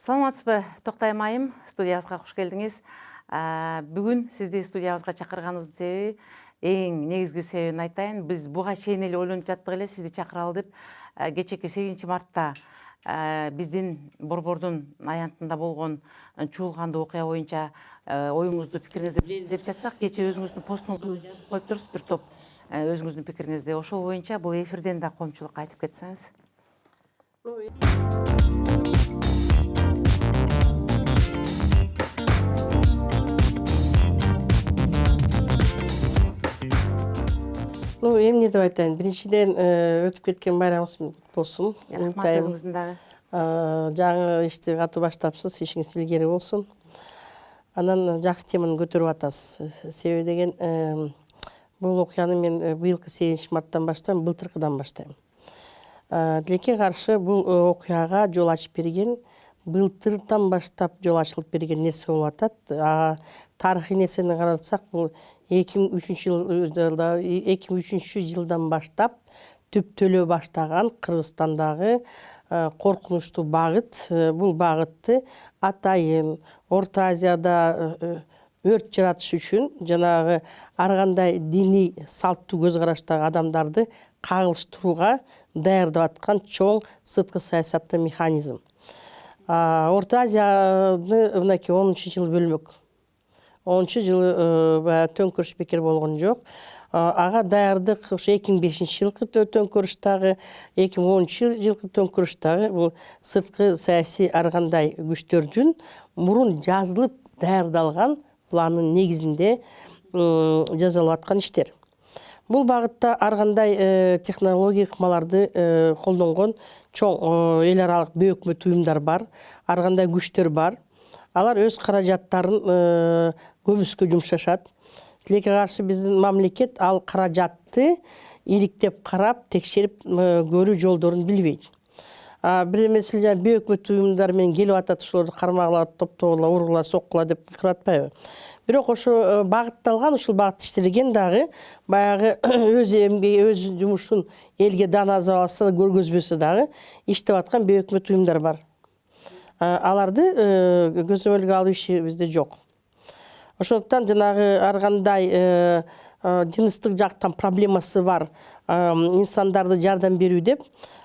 Саламатсызбы, Токтай Майым, студиябызга куш келдиңиз. Бүгүн сизди студиябызга чакырганыбыздын себеби, эң негизги себебин айтайын. Биз буга чейин эле ойлонуп жаттык эле сизди чакыралы деп. Кечээки 8-мартта биздин Борбордун аянтында болгон чуулгандуу окуя боюнча оюңузду, пикириңизди билели деп жатсак, кечээ өзүңүздүн постуңузду жазып коюптурсуз бир топ өзүңүздүн пикириңизди. Ошол боюнча бул эфирден да коомчулукка айтып кетсеңиз. Эмне деп айтайын, биринчиден өтүп кеткен байрамыңыз болсун. Рахмат, өзүңүздүн дагы. Жаңы ишти катуу баштапсыз, ишиңиз илгери болсун. Анан жакшы теманы көтөрүп атасыз. Себеби деген, бул окуяны мен быйылкы 8-марттан баштайм, былтыркыдан баштайм. Тилекке каршы бул окуяга жол ачып берген, былтырдан баштап жол ачылып берген нерсе болуп атат. Тарыхый нерсени карасак, бул 2003 жылдан баштап түптөлө баштаган Кыргызстандагы коркунучтуу багыт. Бул багытты атайын Орто Азияда өрт жаратыш үчүн жанагы ар кандай диний салттуу көз караштагы адамдарды кагылыштырууга даярдап аткан чоң сырткы саясаттуу механизм. Орто Азияны мынакей 10-жылы бөлмөк. 10-жылы төңкөрүш бекер болгон жок. Ага даярдык 2005-жылкы төңкөрүштагы, 2010-жылкы төңкөрүштагы бул сырткы саясий ар кандай күчтөрдүн мурун жазылып даярдалган пландын негизинде жасалып аткан иштер. Бул багытта ар кандай технология ыкмаларды колдонгон чоң эл аралык бейөкмөт уюмдар бар, ар кандай күчтөр бар. Алар өз каражаттарын көмүскө жумшашат. Тилекке каршы биздин мамлекет ал каражатты иликтеп карап, текшерип көрүү жолдорун билбейт. Бир маселе бейөкмөт уюмдар менен келип атат, ошолорду кармагыла, топтогула, ургула, соккула деп кырып атпайбы? Бирок ошо багытталган, ушул багыт иштелген дагы баягы өз жумушун элге даана алса да көргөзбөсө дагы иштеп аткан бейөкмөт уюмдар бар. Аларды көзөмөлгө алуу иши бизде жок. Ошондуктан жанагы ар кандай жыныстык жактан проблемасы бар инсандарды жардам берүү деп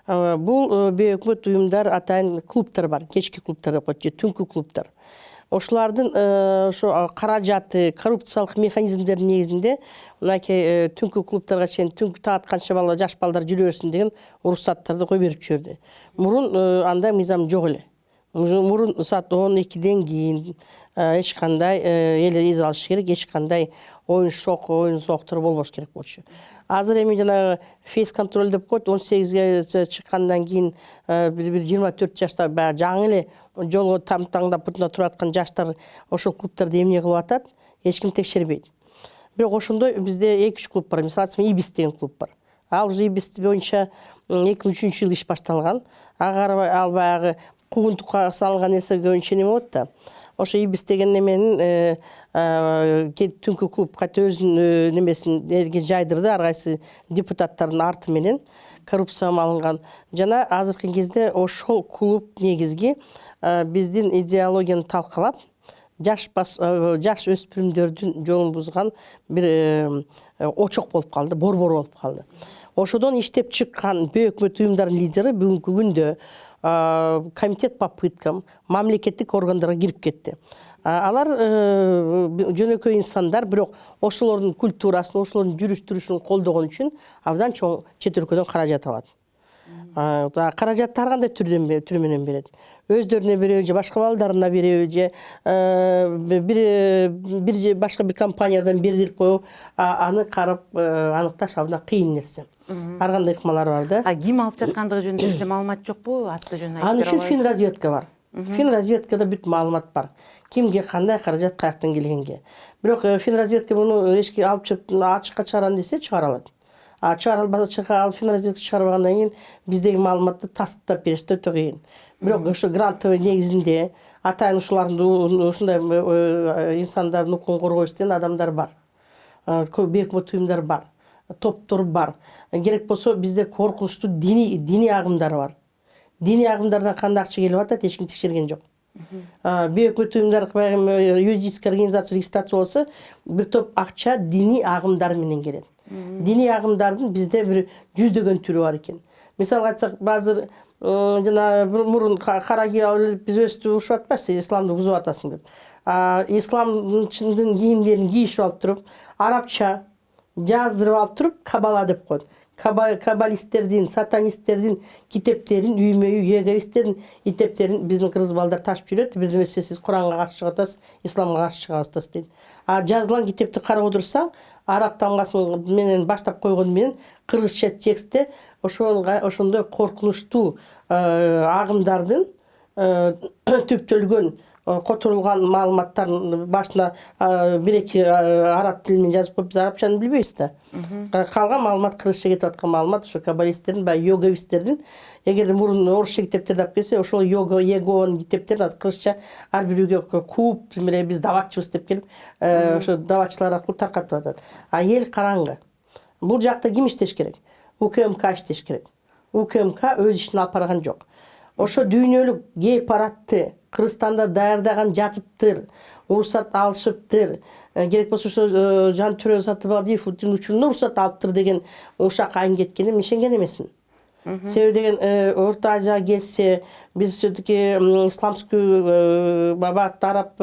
бул бейөкмөт уюмдар атайын клубтар бар, кечки клубтар деп коет, же түнкү клубтар. Ошолардын ошо каражаты, коррупциялык механизмдердин негизинде мынакей түнкү клубтарга чейин түнкү таң атканча бала жаш балдар жүрө берсин деген уруксаттарды кое берип жүрдү. Мурун андай мыйзам жок эле. Мурун саат 12ден кийин эч кандай эл эз алыш керек, эч кандай оюн сооктор болбош керек болчу. Азыр эми жанагы фейс контроль деп коет, 18ге чыккандан кийин бир 24 жашта баягы жаңы эле жолго таңдап бутуна туруп аткан жаштар ошол клубтарды эмне кылып атат, эч ким текшербейт. Бирок ошондой бизде 2-3 клуб бар. Мисалы Ибис деген клуб бар. Ал уже Ибис боюнча 2003-жылы иш башталган. Ал баягы куугунтукка салынган нерсе көбүнчө неме болот да. Ошо Ибис деген неменин түнкү клуб кайта өзүнүн немесин элге жайдырды, ар кайсы депутаттардын арты менен коррупцияга малынган. Жана азыркы кезде ошол клуб негизги биздин идеологияны талкалап, жаш өспүрүмдөрдүн жолун бузган бир очок болуп калды, борбор болуп калды. Ошодон иштеп чыккан бейөкмөт уюмдардын лидери бүгүнкү күндө комитет по пыткам мамлекеттик органдарга кирип кетти. Алар жөнөкөй инсандар, бирок ошолордун культурасын, ошолордун жүрүш-турушун колдогон үчүн абдан чоң чет өлкөдөн каражат алат. Каражатты ар кандай түрү менен берет. Өздөрүнө береби же башка балдарына береби же бир башка бир компаниядан бердирип коюп, аны карап аныкташ абдан кыйын нерсе. Ар кандай ыкмалар бар да. Ким алып жаткандыгы жөнүндө сизде маалымат жокпу? Аты жөнүн айтып Аны үчүн финразведка бар. Финразведкада бүт маалымат бар. Кимге кандай каражат каяктан келгенге. Бирок финразведка муну эшикке алып чыгып ачыкка чыгарам десе чыгара алат. Чыгара албаса ал финразведка чыгарбагандан кийин биздеги маалыматты тастап бериш өтө кыйын. Бирок ошо грантовый негизинде атайын ушулардын ушундай инсандардын укугун коргойбуз деген адамдар бар. Бейөкмөт уюмдар бар. Топтор бар. Керек болсо бизде коркунучтуу диний агымдар бар. Диний агымдардан кандай акча келип атат, эч ким текшерген жок. бейөкмөт уюмдар юридический организация регистрация болса бир топ акча диний агымдар менен келет. Диний агымдардын бизде бир 100 түрү бар экен. Мисалга айтсак, базыр жана мурун кара кийип алып биз өстүп урушуп атпайсыз, исламды бузуп атасың деп. Исламдын кийимдерин кийишип алып туруп, арабча жаздырып алып туруп, кабала деп коет. Кабалисттердин, сатанисттердин китептерин, үймө-үй егевисттердин китептерин биздин кыргыз балдар ташып жүрөт. Билмесе сиз Куранга каршы чыгып атасыз, исламга каршы чыгып атасыз дейт. Жазылган китепти карап отурсаң, араб тамгасын менен баштап койгон менен кыргызча текстте ошондой коркунучтуу агымдардын түптөлгөн которулган маалыматтардын башына бир-эки араб тилинен жазып коюп, биз арабчаны билбейбиз да. Калган маалымат кыргызча кетип аткан маалымат ошо кабалисттердин, йоговисттердин. Эгер мурун орусча китептерди алып келсе, ошол Егованын китептерин кыргызча ар бир үйгө кууп, биз даватчыбыз деп келип, ошо даватчылар аркылуу таркатып атат. Эл караңгы. Бул жакта ким иштеш керек? УКМК иштеш керек. УКМК өз ишин алып барган жок. Ошо дүйнөлүк гей-парадты Кыргызстанда даярдаган жатыптыр, уруксат алышыптыр. Керек болсо ошо Жантөрө Сатыбалдиев учуруна уруксат алыптыр деген ушак айым кеткени мен ишенген эмесмин. Себеби деген Орто Азияга келсе, биз все-таки исламский бабат араб,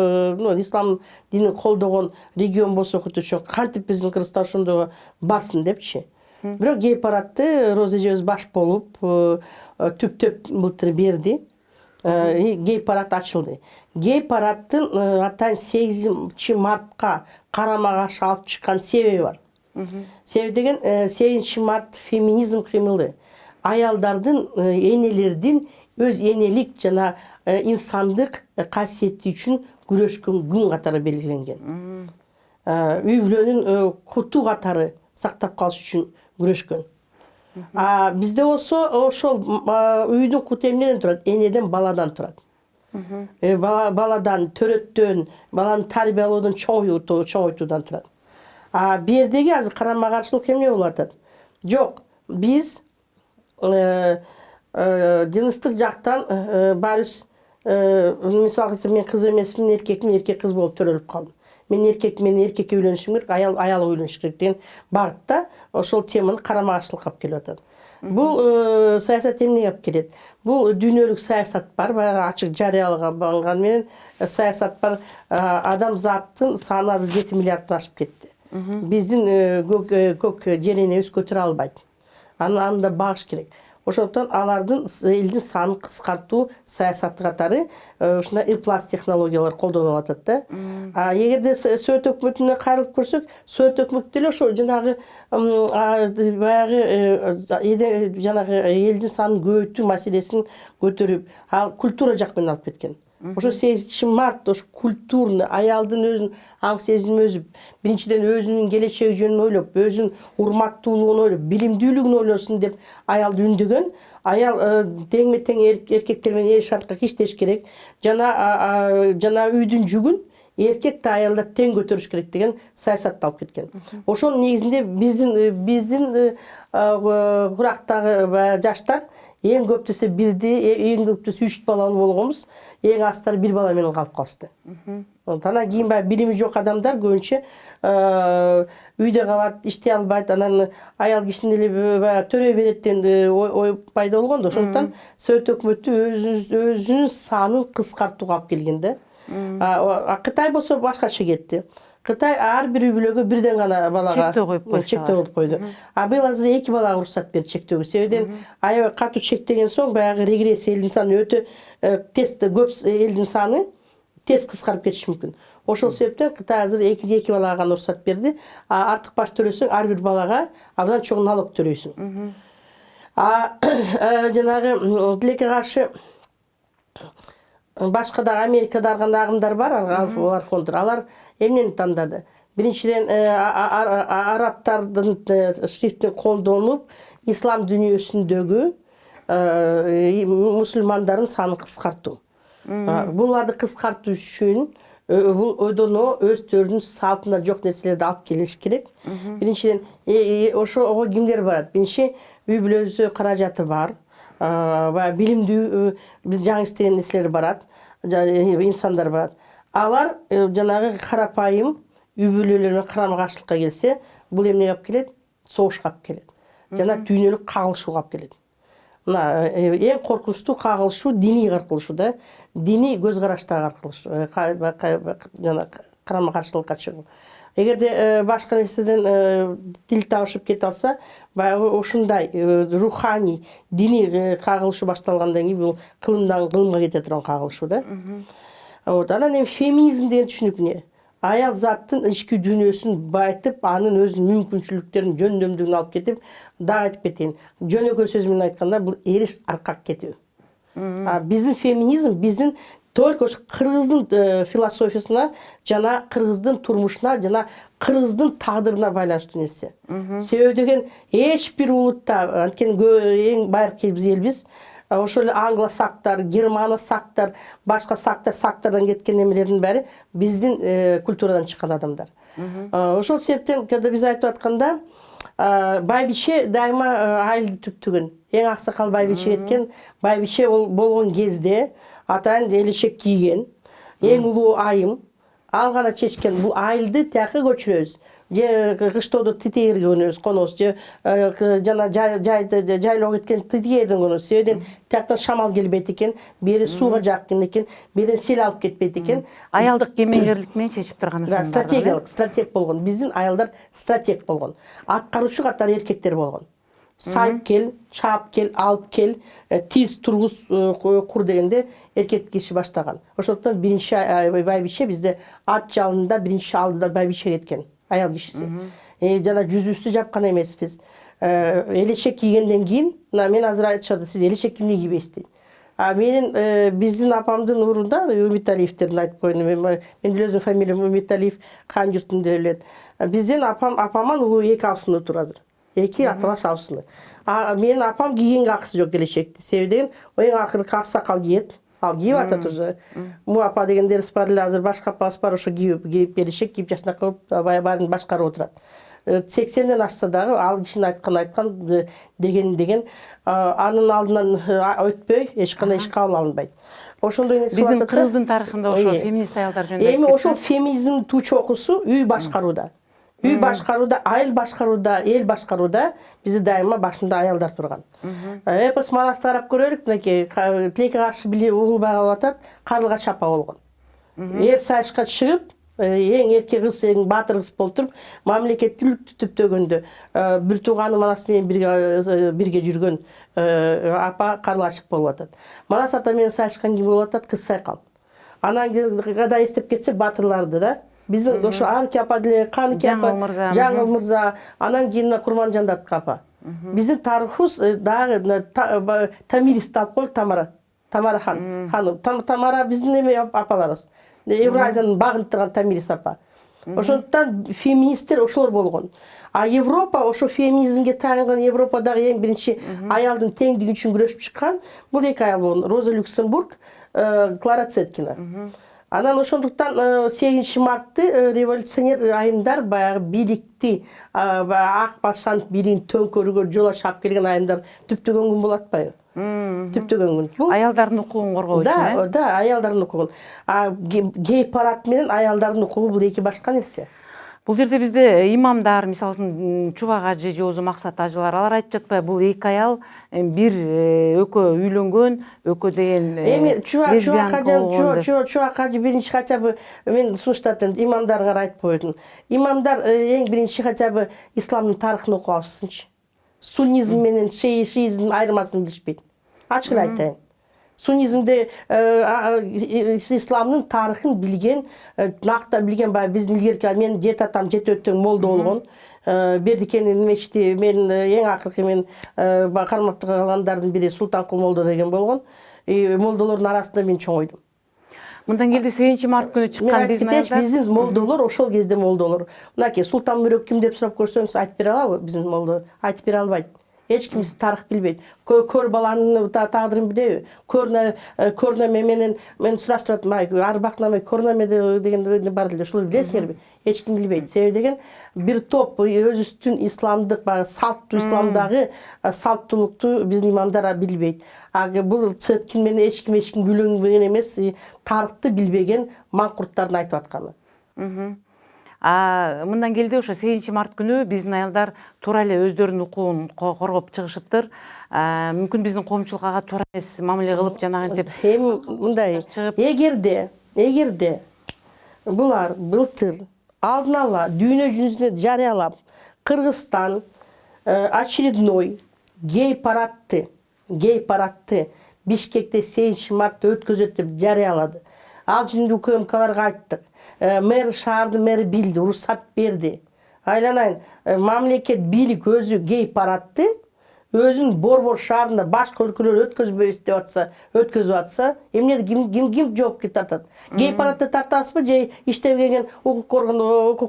ислам динин колдогон регион болсок үчүн кантип биздин Кыргызстан ошондой барсын депчи. Бирок гей-парадты Роза эжебиз баш болуп, түптөп былтыр берди. Гей-парад ачылды. Гей-парадтын атайын 8 мартка карама каршы алып чыккан себеби бар. Себеби деген 8 март феминизм кыймылы. Аялдардын, энелердин өз энелик жана инсандык касиети үчүн күрөшкөн күн катары белгиленген. Үй бүлөнүн куту катары сактап калыш үчүн күрөшкөн. Бизде болсо ошол үйдүн куту эмнеден турат? Энеден, баладан турат. Баладан, төрөттөн, баланы тарбиялоодон, чоңойтуудан турат. Бердеги азыр карама каршылык эмне болуп атат? Жок, биз жыныстык жактан баарыбыз, мисалга мен кыз эмесмин, эркекмин, эркек кыз болуп төрөлүп калдым. Мен эркекке үйлөнүшүм керек, аялга үйлөнүш керек деген багытта ошол теманы карама каршылыкка алып келип атат. Бул саясат эмнеге алып келет? Бул дүйнөлүк саясат бар, баягы ачык жарыялаган менен саясат бар. Адамзаттын саны азыр 7 миллиарддан ашып кетти. Биздин көк жеренебиз көтөрө албайт. Аны багыш керек. Ошондуктан алардын элдин санын кыскартуу саясаты катары ушундай ыплас технологиялар колдонулуп атат да. Эгерде Совет өкмөтүнө кайрылып көрсөк, Совет өкмөтү деле ошо жанагы баягы жанагы элдин санын көбөйтүү маселесин көтөрүп, культура жак менен алып кеткен. Ошо 8 март ошо культурный, аялдын өзүнүн аң сезими өзүп, биринчиден өзүнүн келечеги жөнүн ойлоп, өзүнүн урматтуулугун ойлоп, билимдүүлүгүн ойлосун деп аялды үндөгөн. Аял теңме-тең эркектер менен шарткак иштеш керек. Жана үйдүн жүгүн эркек да аялда тең көтөрүш керек деген саясатты алып кеткен. Ошонун негизинде биздин курактагы жаштар эң көп десе бирди, эң көп десе 3 балалуу болгонбуз, эң астары 1 бала менен калып калышты. Анан кийин баягы билими жок адамдар көбүнчө үйдө калат, иштей албайт, анан аял кишини эле баягы төрөй берет деген ой пайда болгон да. Ошондуктан Совет өкмөтү өзүнүн санын кыскартууга алып келген да. Кытай болсо башкача кетти. Кытай ар бир үй бүлөгө бирден гана балага чектөө коюп койду. Быйыл азыр 2 балага уруксат берди чектөөгө. Себебиден аябай катуу чектеген соң баягы регрессия элдин саны өтө тез, көп элдин саны тез кыскарып кетиши мүмкүн. Ошол себептен Кытай азыр 2 балага гана уруксат берди. Артык баш төрөсөң ар бир балага абдан чоң налог төрөйсүң. Жанагы тилекке каршы башка да Америкада агымдар бар, алар фонддор. Алар эмнени тандады? Биринчиден арабтардын шрифтин колдонуп, ислам дүйнөсүндөгү мусулмандардын санын кыскартуу. Буларды кыскартуу үчүн бул өдөнө өздөрүнүн салтына жок нерселерди алып келиш керек. Биринчиден ошого кимдер барат? Биринчи үй бүлөсү каражаты бар. баягы билимдүү жаңы иштеген нерселер барат, инсандар барат. Алар жанагы карапайым үй бүлөлөрүнө карама каршылыкка келсе, бул эмнеге алып келет? Согушка алып келет. Жана дүйнөлүк кагылышууга алып келет. Мына эң коркунучтуу кагылышуу диний кагылышуу да. Диний көз караштагы кагылышуу. Жана карама каршылыкка чыгуу. Эгерде башка нерседен тил табышып кете алса, баягы ушундай руханий, диний кагылышуу башталгандан кийин бул кылымдан кылымга кете турган кагылышуу да. Вот, анан эми феминизм деген түшүнүк эмне? Аял заттын ички дүйнөсүн байытып, анын өзүнүн мүмкүнчүлүктөрүн, жөндөмдүгүн алып кетип, дагы айтып кетейин. Жөнөкөй сөз менен айтканда, бул эриш аркак кетүү. Биздин феминизм, биздин только кыргыздын философиясына, жана кыргыздын турмушуна, жана кыргыздын тагдырына байланыштуу нерсе. Себеби деген эч бир улутта, анткени эң байыркы биз элбиз, ошол эле англосактар, германосактар, башка сактардан кеткен эмелердин баары биздин культурадан чыккан адамдар. Ошол себептен, когда биз айтып атканда, байбиче дайыма айылды түптүгөн. Эң аксакал байбиче кеткен, байбиче болгон кезде атайын элечек кийген, эң улуу айым, ал гана чечкен бул айылды тияка көчүрөбүз. Же кыштоодо титегерге өнөбүз, конобуз, же жана жайлоого кеткен титегерден конобуз. Себебиден тияктан шамал келбейт экен, бери сууга жакын экен, бериден сел алып кетпейт экен. Аялдык кемеңгерлик менен чечип турган нерсе. Стратег болгон. Биздин аялдар стратег болгон. Аткаруучу катары эркектер болгон. Сайып кел, чаап кел, алып кел, тиз тургуз кур дегенде эркек киши баштаган. Ошондуктан биринчи байбиче бизде ат жалында биринчи алдыда байбиче кеткен. Аял кишиси. Жана жүзүбүздү жапкан эмеспиз. Элечек кийгенден кийин, мен азыр айтышат, сиз элечекти эмне кийбейсиз дейт. Менин биздин апамдын урунда Үмүталиевтердин айтып коеюн. Мен деле өзүм фамилиям Үмүталиев, кан журтун деле билет. Биздин апаман улуу 2 абысыны тур азыр. 2 аталаш абысыны. Менин апам кийгенге акысы жок элечекти. Себеби деген эң акыркы аксакал кийет. Ал кийип атат уже. Му апа дегендерибиз бар эле, азыр башка апабыз бар, ошо кийип элечек кийип жашнак кылып баарын башкарып отурат. 80ден ашса дагы ал кишинин айткан деген анын алдынан өтпөй эч кандай иш кабыл алынбайт. Ошондой нерсе биздин кыргыздын тарыхында ошо феминист аялдар жөнүндө. Эми ошол феминизмдин туу чокусу үй башкарууда. Үй башкарууда, айыл башкарууда, эл башкарууда бизде дайыма башында аялдар турган. Эпос манасты карап көрөлүк, мынакей тилекке каршы угулбай калып атат, Карлыга чапа болгон. Эр сайышка чыгып, эң эрке кыз, эң баатыр кыз болуп туруп, мамлекеттүүлүктү түптөгөндө бир тууганы Манас менен бирге жүргөн апа Карлыгачык болуп атат. Манас ата менен сайышкан ким болуп атат? Кыз Сайкал. Анан кадай эстеп кетсек батырларды да. Биздин ошо Арки апа деле, Каныки апа, Жаңыл мырза, анан кийин Курманжандат апа. Биздин тарыхыбыз дагы Тамирист алып коелу, Тамара ханым. Тамара биздин эме апаларыбыз. Евразиянын багынтырган Тамирис апа. Ошондуктан феминисттер ошолор болгон. А Европа, ошо феминизмге тайынган Европадагы эң биринчи аялдын теңдиги үчүн күрөшүп чыккан бул 2 аял болгон. Роза Люксембург, Клара Цеткина. Анан ошондуктан 8 мартты революционер айымдар баягы бийликти ак патшанын бийлигин төңкөрүүгө жол ачып келген айымдар түптөгөн күн болуп атпайбы? Түптөгөн күн. Аялдардын укугун коргоо үчүн. Да, аялдардын укугун. Гей парад менен аялдардын укугу бул 2 башка нерсе. Бул жерде бизде имамдар, мисалы үчүн Чубак ажы же Озу Максат ажылар, алар айтып жатпайбы, бул 2 аял бир экөө үйлөнгөн, экөө деген эми Чубак ажы биринчи хотя бы мен сунуштатам, имамдарга айтып коёдум. Имамдар эң биринчи хотя бы исламдын тарыхын окуп алышсынчы. Суннизм менен шиизмдин айырмасын билишпейт. Ачык айтайын. Суннизмде исламдын тарыхын билген, накта билген баягы биздин илгерки мен жет атам жет өттөң молдо болгон. Бердикенин мечити мен эң акыркы мен кармап калгандардын бири Султанкул молдо деген болгон. Молдолордун арасында мен чоңойдум. Мындан келди 8 март күнү чыккан биздин молдолор ошол кезде молдолор. Мынакей Султан Мөрөк ким деп сурап көрсөңүз айтып бере алабы? Биздин молдо айтып бере албайт. Эч кимиси тарых билбейт. Көр баланын тагдырын билеби? Көрнөмө мен сураштырып атам, арбакнама көрнөмө деген бар эле, ушул билесиңерби? Эч ким билбейт. Себеби деген бир топ өзүбүздүн исламдык баягы салттуу исламдагы салттуулукту биздин имамдар билбейт. Бул цеткин менен эч ким күлөнгөн эмес, тарыхты билбеген маңкурттардын айтып атканы. Мындан келди ошо 8 март күнү биздин аялдар туура эле өздөрүнүн укугун коргоп чыгышыптыр. Мүмкүн биздин коомчулук ага туура эмес мамиле кылып жанагынтип Эми мындай, эгерде булар былтыр алдын ала дүйнө жүзүнө жарыялап, Кыргызстан очередной гей парадты Бишкекте 8 мартта өткөзөт деп жарыялады. Ал жөнүндө УКМКларга айттык. Мэр, шаардын мэри билди, уруксат берди. Айланайын, мамлекет бийлик өзү гей парадты өзүнүн Борбор шаарында башка өлкөлөр өткөзбөйбүз деп атса, өткөзүп атса, эмне ким жоопкерчиликти тартат? Гей парадты тартасызбы же иштеп келген укук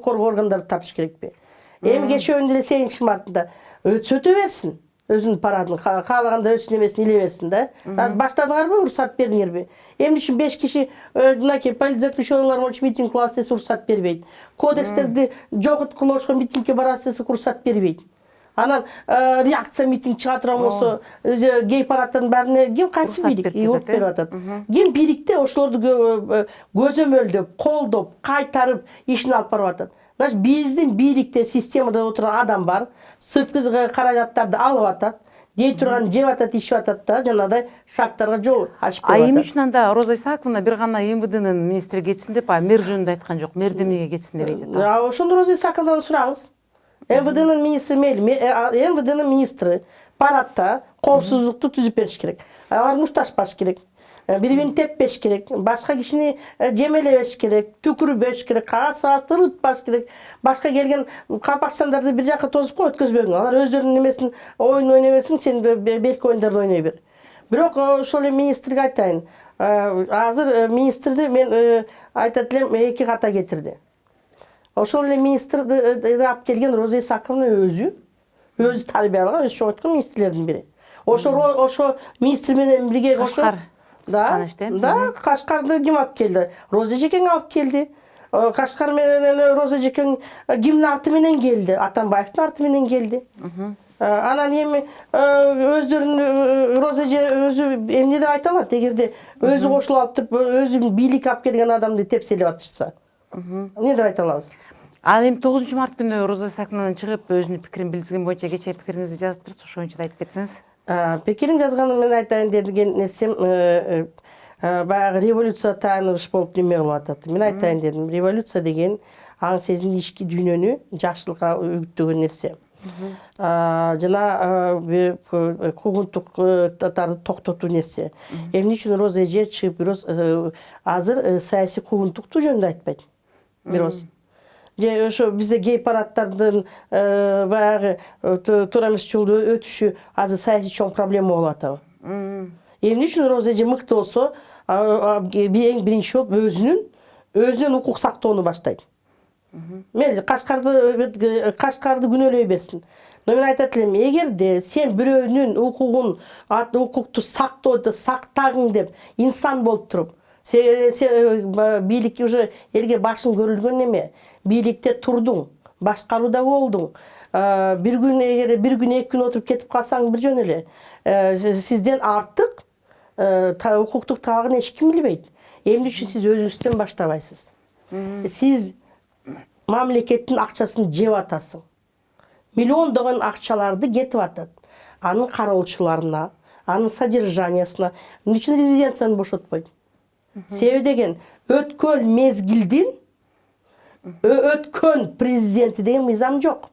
коргоо органдары тартыш керекпи? Эми кечөөндө эле 8 мартында өтө берсин. Өзүнүн парадын каалаганда өтсүн эмесин иле берсин да. Азыр баштадыңарбы, уруксат бердиңерби? Эмне үчүн 5 киши мынакей политзаключенныйлар менен митинг кылабыз десе уруксат бербейт. Кодекстерди жоготкула ошо митингге барабыз десе уруксат бербейт. Анан реакция митинг чыга турган болсо, гей парадтын баарына ким кайсы бийлик урут берип атат? Ким бийликте ошолорду көзөмөлдөп, колдоп, кайтарып ишин алып барып атат? Значит, биздин бийликте системада отурган адам бар, сырткы каражаттарды алып атат, жей турган жеп атат, ичип атат да, жанагыдай шарттарга жол ачып коюп атат. Эми үчүн анда Роза Исааковна бир гана МВДнын министри кетсин деп, мэр жөнүндө айткан жок, мэрди эмнеге кетсин деп айтат? Ошондо Роза Исааковнадан сураңыз. МВДнын министри МВДнын министри парадта коопсуздукту түзүп бериш керек. Алар мушташпаш керек. Бири-бирин теппеш керек, башка кишини жемелебеш керек, түкүрбөш керек, кагаз тырылтпаш керек. Башка келген калпакчандарды бир жака тосуп кой, өткөзбөгүң. Алар өздөрүнүн немесин оюн ойной берсин, сен белки оюндарды ойной бер. Бирок ошол эле министрге айтайын. Азыр министрди мен айтат элем 2 ката кетирди. Ошол эле министрди алып келген Роза Исааковна өзү тарбиялаган, өзү чоңойткон министрлердин бири. Ошо министр менен бирге кошуп Да, Кашкарды ким алып келди? Роза Жекең алып келди. Кашкар менен Роза Жекең кимдин арты менен келди? Атамбаевдин арты менен келди. Анан эми өздөрүнүн Роза өзү эмне деп айта алат? Эгерде өзү кошулуп алып туруп, өзү бийлик алып келген адамды тепселеп атышса. Эмне деп айта алабыз? Ал эми 9 март күнү Роза Исааковнадан чыгып өзүнүн пикирин билдирген боюнча кечээ пикириңизди жазыптырсыз, ошо боюнча да айтып кетсеңиз. Пикирим жазганын мен айтайын деген нерсем баягы революция тааныш болуп неме кылып атат. Мен айтайын дедим, революция деген аң сезимди ички дүйнөнү жакшылыкка үгүттөгөн нерсе. Жана куугунтуктарды токтотуу нерсе. Эмне үчүн Роза эже чыгып азыр саясий куугунтукту жөнүндө айтпайт? Бирөөс. Же ошо бизде гей парадтардын баягы туура эмес жолдо өтүшү азыр саясий чоң проблема болуп атабы? Эмне үчүн Роза эже мыкты болсо, эң биринчи болуп өзүнүн укук сактоону баштайт. Мейли Кашкарды күнөөлөй берсин. Но мен айтат элем, эгерде сен бирөөнүн укукту сактагың деп инсан болуп туруп, бийлик уже элге башың көрүлгөн неме, бийликте турдуң, башкарууда болдуң. Бир күн 2 күн отуруп кетип калсаң бир жөн эле. Сизден артык укуктук табагын эч ким билбейт. Эмне үчүн сиз өзүңүздөн баштабайсыз? Сиз мамлекеттин акчасын жеп атасың. Миллиондогон акчаларды кетип атат. Анын кароолчуларына, анын содержаниясына. Эмне үчүн резиденцияны бошотпойт? Себеби деген өткөн мезгилдин өткөн президенти деген мыйзам жок.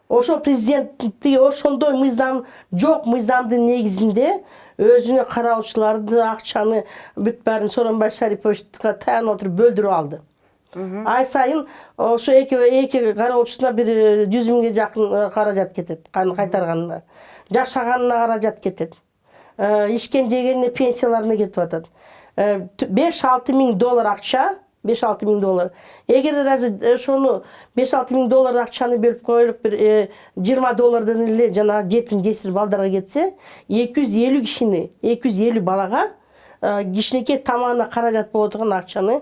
Ошол президентти ошондой мыйзам жок, мыйзамдын негизинде өзүнө каралчыларды, акчаны бүт баарын Сооронбай Шариповичке таянып отуруп бөлдүрүп алды. Ай сайын ошо эки кароолчусуна бир 100 миңге жакын каражат кетет, кайтарганына. Жашаганына каражат кетет. Ишкен жегенине, пенсияларына кетип атат. $5-6 миң акча 5-6 миң доллар. Эгер даже ошону 5-6 миң доллар акчаны берип коелук, бир 20 доллардан эле жана жетим жесир балдарга кетсе, 250 кишини, 250 балага кичинекей тамагына каражат боло турган акчаны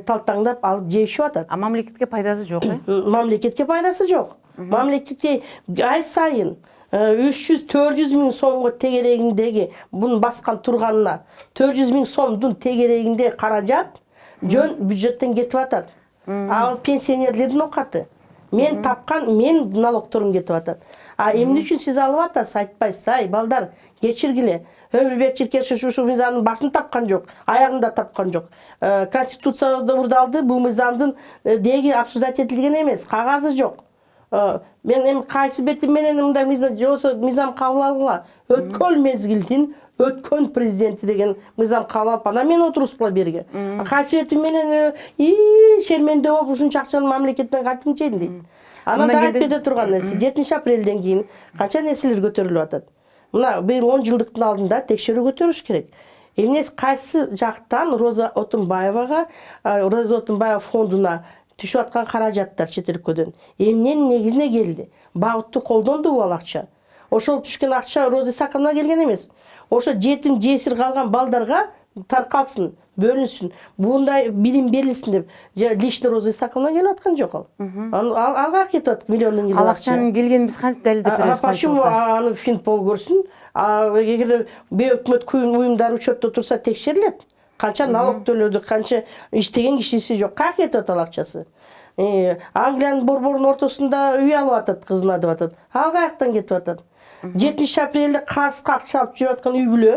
талтаңдап алып жешип атат. А мамлекетке пайдасы жок, Мамлекетке пайдасы жок. Мамлекетке ай сайын 300-400 миң сомго тегерегиндеги бунун баскан турганына 400 миң сомдун тегерегинде каражат жөн бюджеттен кетип атат. Ал пенсионерлердин окаты. Мен тапкан, мен налогторум кетип атат. А эмне үчүн сиз алып атасыз? Айтпайсыз, ай балдар, кечиргиле. Өмүрбек Чиркешев ушул мыйзамдын башын тапкан жок, аягын да тапкан жок. Конституцияда урдалды, бул мыйзамдын деги обсуждать этилген эмес, кагазы жок. Мен эми кайсы бетим менен мындай мыйзам кабыл алгыла? Өткөн мезгилдин өткөн президенти деген мыйзам кабыл алып, ана мен отурузгула берге. Кайсы бетим менен шерменде болуп ушунча акчаны мамлекеттен кантип жейм дейт. Анан да айтып кете турган нерсе, 7-апрелден кийин канча нерселер көтөрүлүп атат. Мына быйыл 10 жылдыктын алдында текшерүү көтөрүш керек. Эмне кайсы жактан Роза Отунбаевага, Роза Отунбаева фондуна түшүп аткан каражаттар чет өлкөдөн эмненин негизине келди? Багытты колдондубу ал акча? Ошол түшкөн акча Роза Исаковна келген эмес. Ошо жетим жесир калган балдарга таркалсын, бөлүнсүн, мындай билим берилсин деп лично Роза Исаковна келип аткан жок ал. Алга кетип атат миллиондон келген акча. Акчанын келгенин биз кантип далилдеп беребиз? Почему аны Финпол көрсүн? Эгерде өкмөт уюмдары учетто турса текшерилет. Канча налог төлөдү, канча иштеген кишиси жок, каяка кетип атат ал акчасы? Англиянын борборунун ортосунда үй алып атат, кызына деп атат. Ал каяктан кетип атат? 7-апрелде карызга акча алып жүрүп аткан үй бүлө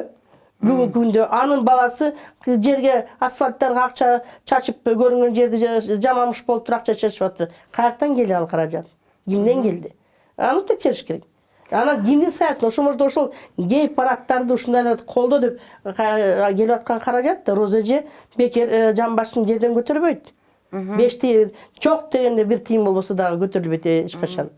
бүгүнкү күндө анын баласы жерге асфальттарга акча чачып көрүнгөн жерде жамамыш болуп туруп акча чачып атты. Каяктан келди ал каражат? Кимден келди? Аны текшериш керек. Анан кимдин саясын, ошол гей парадтарды ушундай колдо деп келип аткан каражат да Роза эже бекер жан башын жерден көтөрбөйт. 5 чок дегенде 1 тыйын болбосо дагы көтөрүлбөйт эч качан.